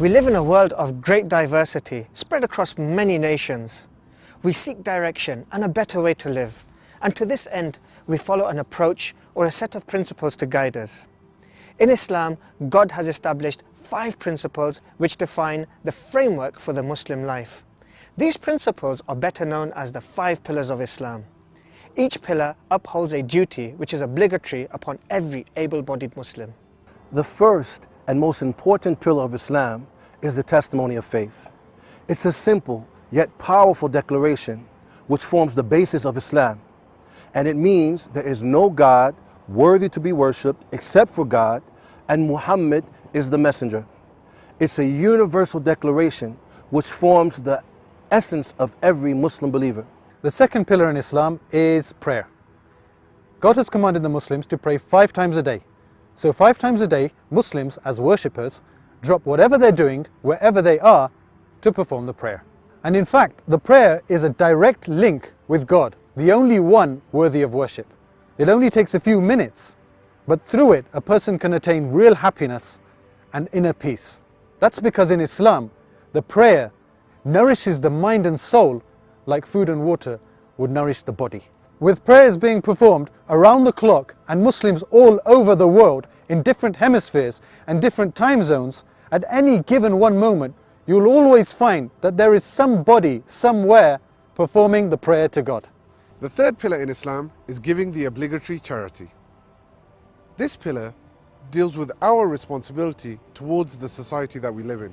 We live in a world of great diversity, spread across many nations. We seek direction and a better way to live, and to this end, we follow an approach or a set of principles to guide us. In Islam, God has established 5 principles which define the framework for the Muslim life. These principles are better known as the 5 pillars of Islam. Each pillar upholds a duty which is obligatory upon every able-bodied Muslim. The first and most important pillar of Islam is the testimony of faith. It's a simple yet powerful declaration which forms the basis of Islam, and it means there is no God worthy to be worshipped except for God, and Muhammad is the messenger. It's a universal declaration which forms the essence of every Muslim believer. The second pillar in Islam is prayer. God has commanded the Muslims to pray 5 times a day. So 5 times a day, Muslims as worshippers drop whatever they're doing, wherever they are, to perform the prayer. And in fact, the prayer is a direct link with God, the only one worthy of worship. It only takes a few minutes, but through it, a person can attain real happiness and inner peace. That's because in Islam, the prayer nourishes the mind and soul like food and water would nourish the body. With prayers being performed around the clock and Muslims all over the world in different hemispheres and different time zones, at any given one moment, you'll always find that there is somebody, somewhere, performing the prayer to God. The third pillar in Islam is giving the obligatory charity. This pillar deals with our responsibility towards the society that we live in.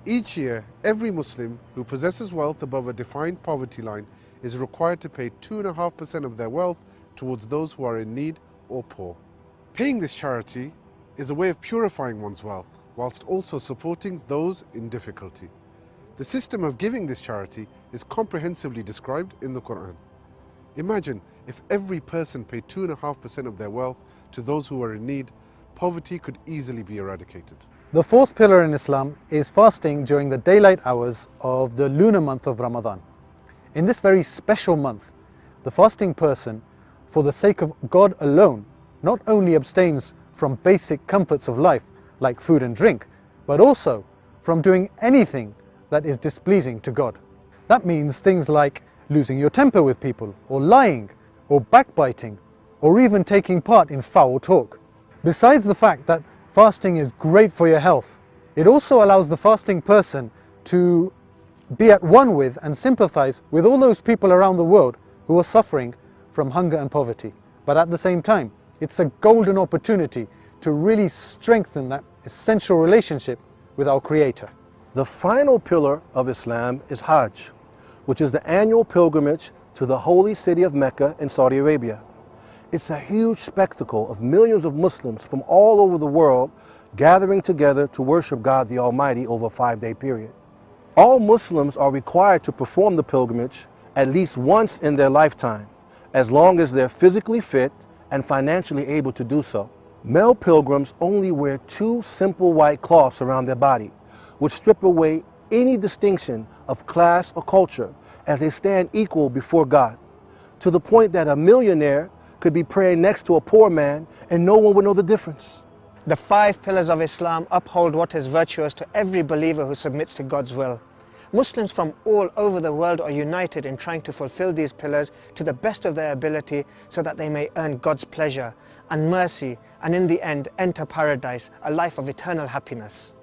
Each year, every Muslim who possesses wealth above a defined poverty line is required to pay 2.5% of their wealth towards those who are in need or poor. Paying this charity is a way of purifying one's wealth, whilst also supporting those in difficulty. The system of giving this charity is comprehensively described in the Quran. Imagine if every person paid 2.5% of their wealth to those who are in need, poverty could easily be eradicated. The fourth pillar in Islam is fasting during the daylight hours of the lunar month of Ramadan. In this very special month, the fasting person, for the sake of God alone, not only abstains from basic comforts of life like food and drink, but also from doing anything that is displeasing to God. That means things like losing your temper with people, or lying, or backbiting, or even taking part in foul talk. Besides the fact that fasting is great for your health, it also allows the fasting person to be at one with and sympathize with all those people around the world who are suffering from hunger and poverty. But at the same time, it's a golden opportunity to really strengthen that essential relationship with our Creator. The final pillar of Islam is Hajj, which is the annual pilgrimage to the holy city of Mecca in Saudi Arabia. It's a huge spectacle of millions of Muslims from all over the world gathering together to worship God the Almighty over a 5-day period. All Muslims are required to perform the pilgrimage at least once in their lifetime, as long as they're physically fit and financially able to do so. Male pilgrims only wear 2 simple white cloths around their body, which strip away any distinction of class or culture, as they stand equal before God, to the point that a millionaire could be praying next to a poor man and no one would know the difference. The 5 pillars of Islam uphold what is virtuous to every believer who submits to God's will. Muslims from all over the world are united in trying to fulfill these pillars to the best of their ability so that they may earn God's pleasure and mercy and in the end enter paradise, a life of eternal happiness.